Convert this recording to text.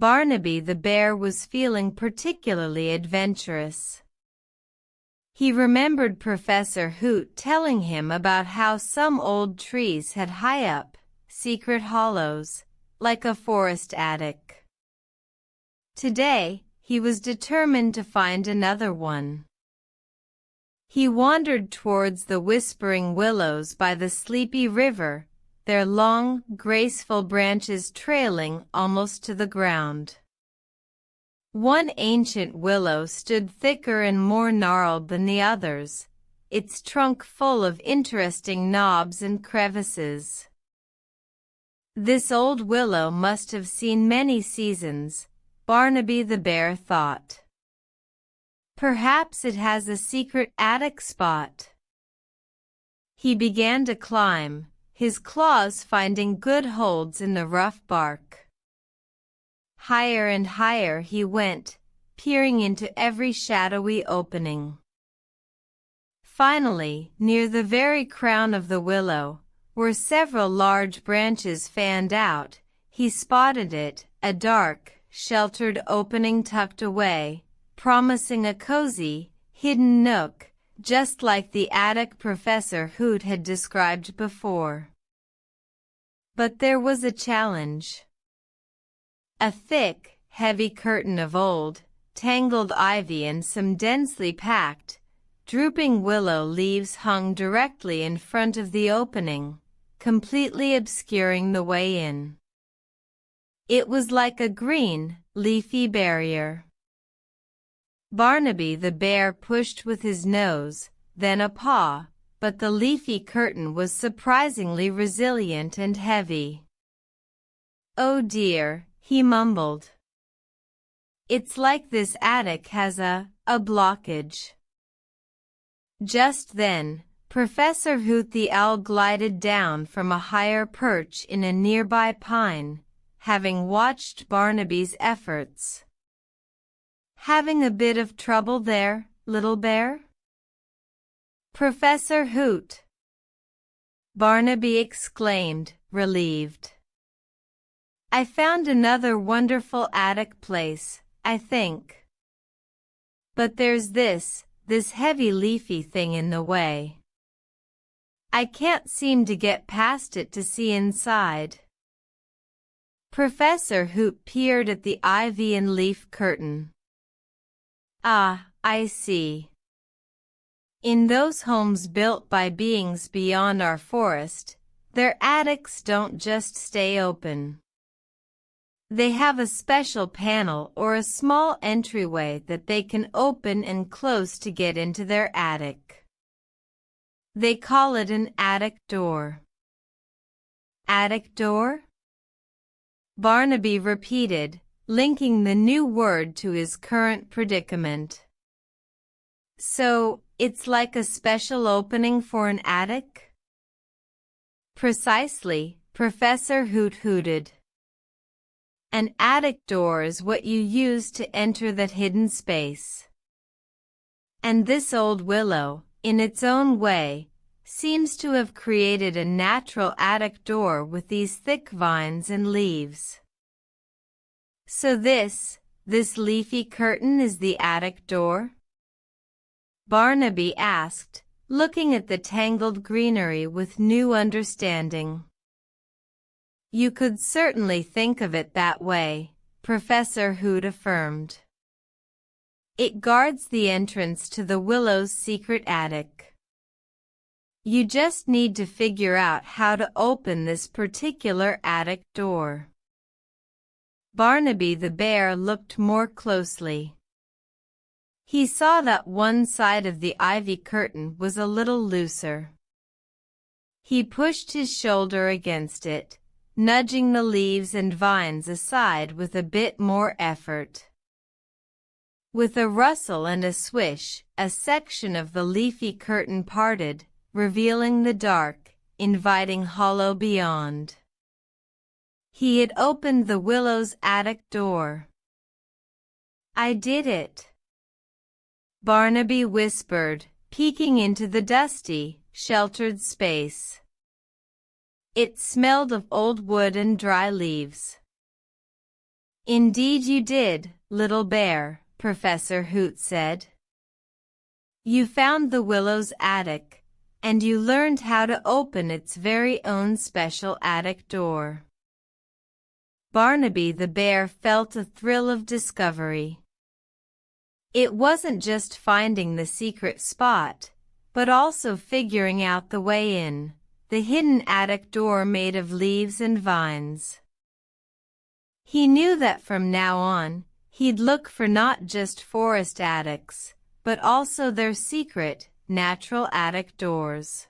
Barnaby the Bear was feeling particularly adventurous. He remembered Professor Hoot telling him about how some old trees had high-up, secret hollows, like a forest attic. Today, he was determined to find another one. He wandered towards the Whispering Willows by the sleepy river, their long, graceful branches trailing almost to the ground. One ancient willow stood thicker and more gnarled than the others, its trunk full of interesting knobs and crevices. This old willow must have seen many seasons, Barnaby the Bear thought. Perhaps it has a secret attic spot. He began to climb, his claws finding good holds in the rough bark. Higher and higher he went, peering into every shadowy opening. Finally, near the very crown of the willow, where several large branches fanned out, he spotted it, a dark, sheltered opening tucked away, promising a cozy, hidden nook, just like the attic Professor Hoot had described before. But there was a challenge. A thick, heavy curtain of old, tangled ivy and some densely packed, drooping willow leaves hung directly in front of the opening, completely obscuring the way in. It was like a green, leafy barrier. Barnaby the Bear pushed with his nose, then a paw, but the leafy curtain was surprisingly resilient and heavy. "Oh dear," he mumbled. "It's like this attic has a blockage." Just then, Professor Hoot the Owl glided down from a higher perch in a nearby pine, having watched Barnaby's efforts. "Having a bit of trouble there, little bear?" "Professor Hoot!" Barnaby exclaimed, relieved. "I found another wonderful attic place, I think. But there's this heavy leafy thing in the way. I can't seem to get past it to see inside." Professor Hoot peered at the ivy and leaf curtain. "Ah, I see. In those homes built by beings beyond our forest, their attics don't just stay open. They have a special panel or a small entryway that they can open and close to get into their attic. They call it an attic door." "Attic door?" Barnaby repeated, linking the new word to his current predicament. "So, it's like a special opening for an attic?" "Precisely," Professor Hoot hooted. "An attic door is what you use to enter that hidden space. And this old willow, in its own way, seems to have created a natural attic door with these thick vines and leaves." "So this leafy curtain is the attic door?" Barnaby asked, looking at the tangled greenery with new understanding. "You could certainly think of it that way," Professor Hoot affirmed. "It guards the entrance to the willow's secret attic. You just need to figure out how to open this particular attic door." Barnaby the Bear looked more closely. He saw that one side of the ivy curtain was a little looser. He pushed his shoulder against it, nudging the leaves and vines aside with a bit more effort. With a rustle and a swish, a section of the leafy curtain parted, revealing the dark, inviting hollow beyond. He had opened the willow's attic door. "I did it," Barnaby whispered, peeking into the dusty, sheltered space. It smelled of old wood and dry leaves. Indeed you did, little bear, Professor Hoot said. You found the Willow's attic, and you learned how to open its very own special attic door. Barnaby the Bear felt a thrill of discovery. It wasn't just finding the secret spot, but also figuring out the way in, the hidden attic door made of leaves and vines. He knew that from now on, he'd look for not just forest attics, but also their secret, natural attic doors.